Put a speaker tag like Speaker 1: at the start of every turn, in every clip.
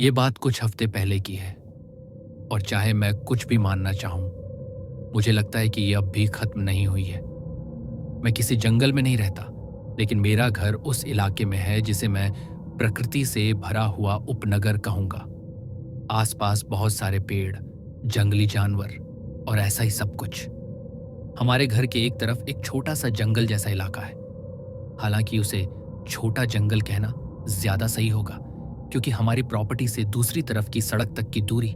Speaker 1: ये बात कुछ हफ्ते पहले की है और चाहे मैं कुछ भी मानना चाहूं, मुझे लगता है कि ये अब भी खत्म नहीं हुई है। मैं किसी जंगल में नहीं रहता, लेकिन मेरा घर उस इलाके में है जिसे मैं प्रकृति से भरा हुआ उपनगर कहूंगा। आसपास बहुत सारे पेड़, जंगली जानवर और ऐसा ही सब कुछ। हमारे घर के एक तरफ एक छोटा सा जंगल जैसा इलाका है। हालांकि उसे छोटा जंगल कहना ज्यादा सही होगा, क्योंकि हमारी प्रॉपर्टी से दूसरी तरफ की सड़क तक की दूरी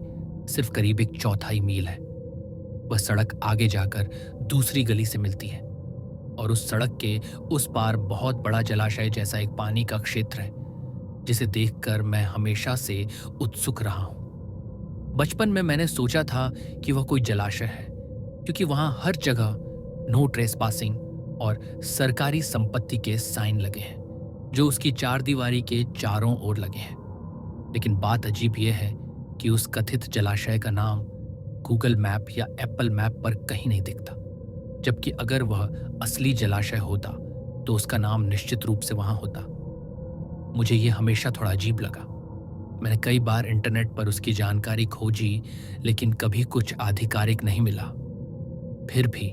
Speaker 1: सिर्फ करीब एक चौथाई मील है। वह सड़क आगे जाकर दूसरी गली से मिलती है और उस सड़क के उस पार बहुत बड़ा जलाशय जैसा एक पानी का क्षेत्र है, जिसे देखकर मैं हमेशा से उत्सुक रहा हूं। बचपन में मैंने सोचा था कि वह कोई जलाशय है, क्योंकि वहां हर जगह नो ट्रेसपासिंग और सरकारी संपत्ति के साइन लगे हैं, जो उसकी चारदीवारी के चारों ओर लगे हैं। लेकिन बात अजीब यह है कि उस कथित जलाशय का नाम गूगल मैप या एप्पल मैप पर कहीं नहीं दिखता, जबकि अगर वह असली जलाशय होता तो उसका नाम निश्चित रूप से वहां होता। मुझे यह हमेशा थोड़ा अजीब लगा। मैंने कई बार इंटरनेट पर उसकी जानकारी खोजी, लेकिन कभी कुछ आधिकारिक नहीं मिला। फिर भी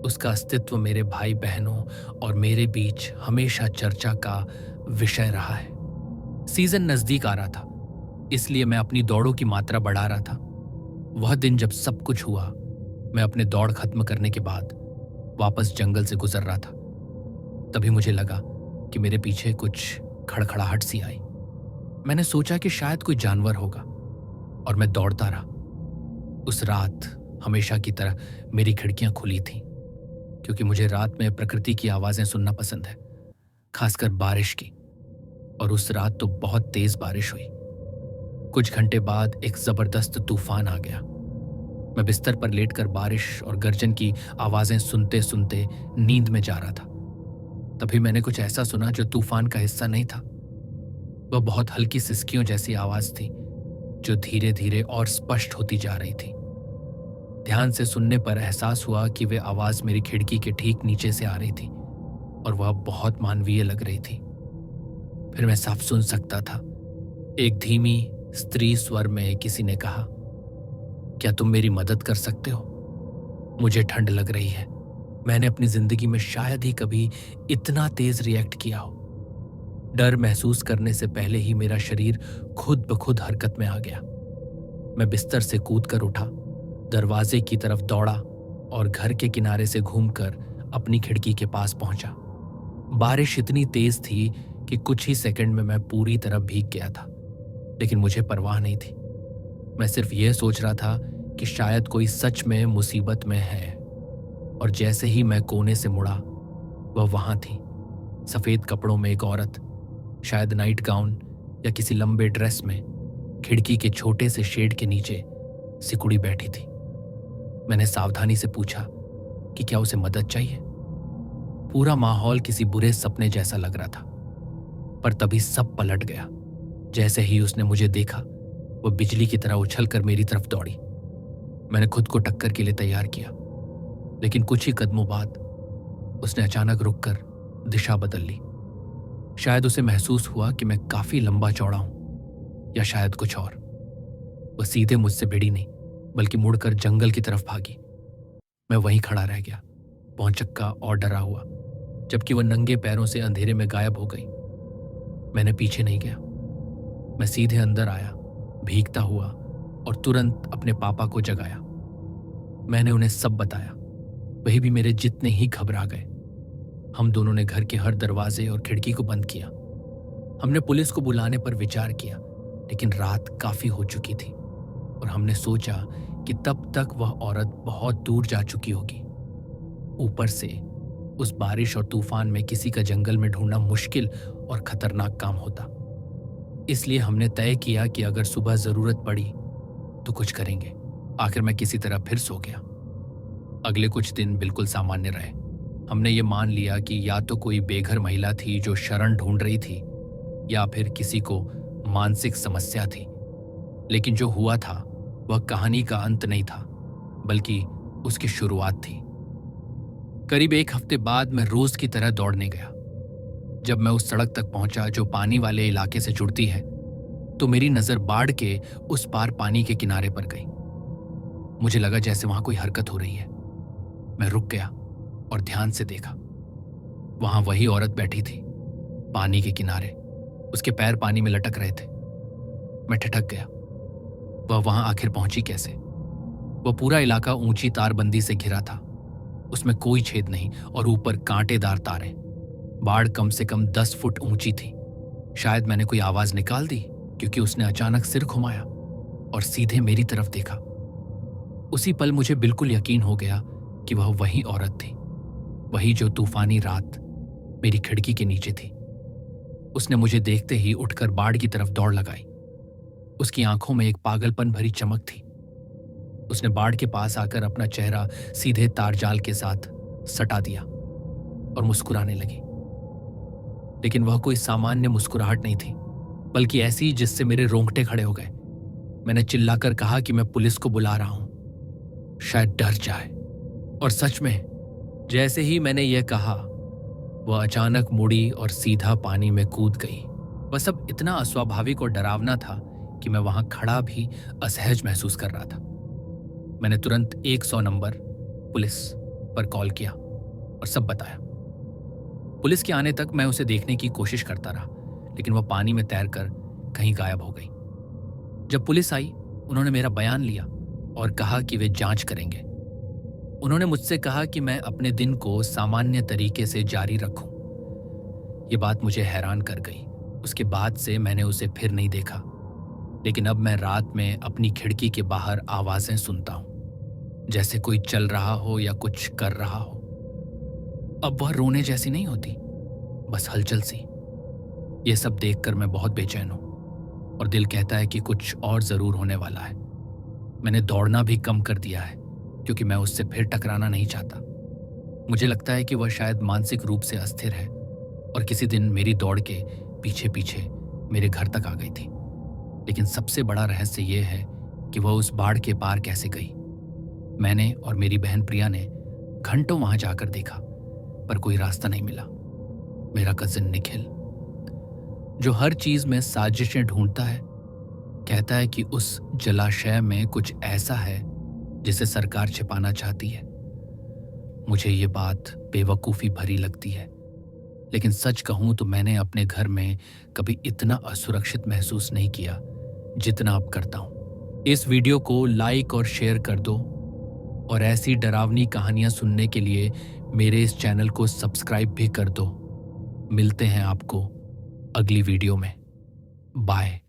Speaker 1: उसका अस्तित्व मेरे भाई बहनों और मेरे बीच हमेशा चर्चा का विषय रहा है। सीजन नजदीक आ रहा था, इसलिए मैं अपनी दौड़ों की मात्रा बढ़ा रहा था। वह दिन जब सब कुछ हुआ, मैं अपने दौड़ खत्म करने के बाद वापस जंगल से गुजर रहा था। तभी मुझे लगा कि मेरे पीछे कुछ खड़खड़ाहट सी आई। मैंने सोचा कि शायद कोई जानवर होगा और मैं दौड़ता रहा। उस रात हमेशा की तरह मेरी खिड़कियां खुली थीं, क्योंकि मुझे रात में प्रकृति की आवाजें सुनना पसंद है, खासकर बारिश की। और उस रात तो बहुत तेज बारिश हुई। कुछ घंटे बाद एक जबरदस्त तूफान आ गया। मैं बिस्तर पर लेटकर बारिश और गर्जन की आवाजें सुनते सुनते नींद में जा रहा था। तभी मैंने कुछ ऐसा सुना जो तूफान का हिस्सा नहीं था। वह बहुत हल्की सिसकियों जैसी आवाज थी, जो धीरे धीरे और स्पष्ट होती जा रही थी। ध्यान से सुनने पर एहसास हुआ कि वह आवाज मेरी खिड़की के ठीक नीचे से आ रही थी और वह बहुत मानवीय लग रही थी। फिर मैं साफ सुन सकता था। एक धीमी स्त्री स्वर में किसी ने कहा, क्या तुम मेरी मदद कर सकते हो? मुझे ठंड लग रही है। मैंने अपनी जिंदगी में शायद ही कभी इतना तेज रिएक्ट किया हो। डर महसूस करने से पहले ही मेरा शरीर खुद ब खुद हरकत में आ गया। मैं बिस्तर से कूदकर उठा, दरवाजे की तरफ दौड़ा और घर के किनारे से घूमकर अपनी खिड़की के पास पहुंचा। बारिश इतनी तेज थी कि कुछ ही सेकंड में मैं पूरी तरह भीग गया था, लेकिन मुझे परवाह नहीं थी। मैं सिर्फ यह सोच रहा था कि शायद कोई सच में मुसीबत में है। और जैसे ही मैं कोने से मुड़ा, वह वहां थी, सफेद कपड़ों में एक औरत, शायद नाइट गाउन या किसी लंबे ड्रेस में, खिड़की के छोटे से शेड के नीचे सिकुड़ी बैठी थी। मैंने सावधानी से पूछा कि क्या उसे मदद चाहिए। पूरा माहौल किसी बुरे सपने जैसा लग रहा था, पर तभी सब पलट गया। जैसे ही उसने मुझे देखा, वह बिजली की तरह उछलकर मेरी तरफ दौड़ी। मैंने खुद को टक्कर के लिए तैयार किया, लेकिन कुछ ही कदमों बाद उसने अचानक रुककर दिशा बदल ली। शायद उसे महसूस हुआ कि मैं काफी लंबा चौड़ा हूं, या शायद कुछ और। वह सीधे मुझसे भिड़ी नहीं, बल्कि मुड़कर जंगल की तरफ भागी। मैं वहीं खड़ा रह गया, भौंचक्का और डरा हुआ, जबकि वह नंगे पैरों से अंधेरे में गायब हो गई। मैंने पीछे नहीं गया। मैं सीधे अंदर आया, भीगता हुआ, और तुरंत अपने पापा को जगाया। मैंने उन्हें सब बताया। वही भी मेरे जितने ही घबरा गए। हम दोनों ने घर के हर दरवाजे और खिड़की को बंद किया। हमने पुलिस को बुलाने पर विचार किया, लेकिन रात काफी हो चुकी थी और हमने सोचा कि तब तक वह औरत बहुत दूर जा चुकी होगी। ऊपर से उस बारिश और तूफान में किसी का जंगल में ढूंढना मुश्किल और खतरनाक काम होता। इसलिए हमने तय किया कि अगर सुबह जरूरत पड़ी तो कुछ करेंगे। आखिर मैं किसी तरह फिर सो गया। अगले कुछ दिन बिल्कुल सामान्य रहे। हमने ये मान लिया कि या तो कोई बेघर महिला थी जो शरण ढूंढ रही थी, या फिर किसी को मानसिक समस्या थी। लेकिन जो हुआ था वह कहानी का अंत नहीं था, बल्कि उसकी शुरुआत थी। करीब एक हफ्ते बाद मैं रोज की तरह दौड़ने गया। जब मैं उस सड़क तक पहुंचा जो पानी वाले इलाके से जुड़ती है, तो मेरी नजर बाढ़ के उस पार पानी के किनारे पर गई। मुझे लगा जैसे वहां कोई हरकत हो रही है। मैं रुक गया और ध्यान से देखा। वहां वही औरत बैठी थी, पानी के किनारे। उसके पैर पानी में लटक रहे थे। मैं ठिठक गया। वह वहां आखिर पहुंची कैसे? वह पूरा इलाका ऊंची तारबंदी से घिरा था। उसमें कोई छेद नहीं और ऊपर कांटेदार तारें। बाढ़ कम से कम 10 फुट ऊंची थी। शायद मैंने कोई आवाज निकाल दी क्योंकि उसने अचानक सिर घुमाया और सीधे मेरी तरफ देखा। उसी पल मुझे बिल्कुल यकीन हो गया कि वह वही औरत थी, वही जो तूफानी रात मेरी खिड़की के नीचे थी। उसने मुझे देखते ही उठकर बाढ़ की तरफ दौड़ लगाई। उसकी आंखों में एक पागलपन भरी चमक थी। उसने बाढ़ के पास आकर अपना चेहरा सीधे तारजाल के साथ सटा दिया और मुस्कुराने लगी। लेकिन वह कोई सामान्य मुस्कुराहट नहीं थी, बल्कि ऐसी जिससे मेरे रोंगटे खड़े हो गए। मैंने चिल्लाकर कहा कि मैं पुलिस को बुला रहा हूं, शायद डर जाए। और सच में जैसे ही मैंने यह कहा, वह अचानक मुड़ी और सीधा पानी में कूद गई। वह सब इतना अस्वाभाविक और डरावना था कि मैं वहां खड़ा भी असहज महसूस कर रहा था। मैंने तुरंत 100 नंबर पुलिस पर कॉल किया और सब बताया। पुलिस के आने तक मैं उसे देखने की कोशिश करता रहा, लेकिन वह पानी में तैरकर कहीं गायब हो गई। जब पुलिस आई, उन्होंने मेरा बयान लिया और कहा कि वे जांच करेंगे। उन्होंने मुझसे कहा कि मैं अपने दिन को सामान्य तरीके से जारी रखूं। ये बात मुझे हैरान कर गई। उसके बाद से मैंने उसे फिर नहीं देखा, लेकिन अब मैं रात में अपनी खिड़की के बाहर आवाजें सुनता हूं, जैसे कोई चल रहा हो या कुछ कर रहा हो। अब वह रोने जैसी नहीं होती, बस हलचल सी। यह सब देखकर मैं बहुत बेचैन हूं और दिल कहता है कि कुछ और जरूर होने वाला है। मैंने दौड़ना भी कम कर दिया है क्योंकि मैं उससे फिर टकराना नहीं चाहता। मुझे लगता है कि वह शायद मानसिक रूप से अस्थिर है और किसी दिन मेरी दौड़ के पीछे पीछे मेरे घर तक आ गई थी। लेकिन सबसे बड़ा रहस्य यह है कि वह उस बाढ़ के पार कैसे गई। मैंने और मेरी बहन प्रिया ने घंटों वहां जाकर देखा, पर कोई रास्ता नहीं मिला। मेरा कजिन निखिल, जो हर चीज में साजिशें ढूंढता है, कहता है कि उस जलाशय में कुछ ऐसा है जिसे सरकार छिपाना चाहती है। मुझे ये बात बेवकूफी भरी लगती है, लेकिन सच कहूं तो मैंने अपने घर में कभी इतना असुरक्षित महसूस नहीं किया जितना अब करता हूं। इस वीडियो को लाइक और शेयर कर दो और ऐसी डरावनी कहानियां सुनने के लिए मेरे इस चैनल को सब्सक्राइब भी कर दो। मिलते हैं आपको अगली वीडियो में। बाय।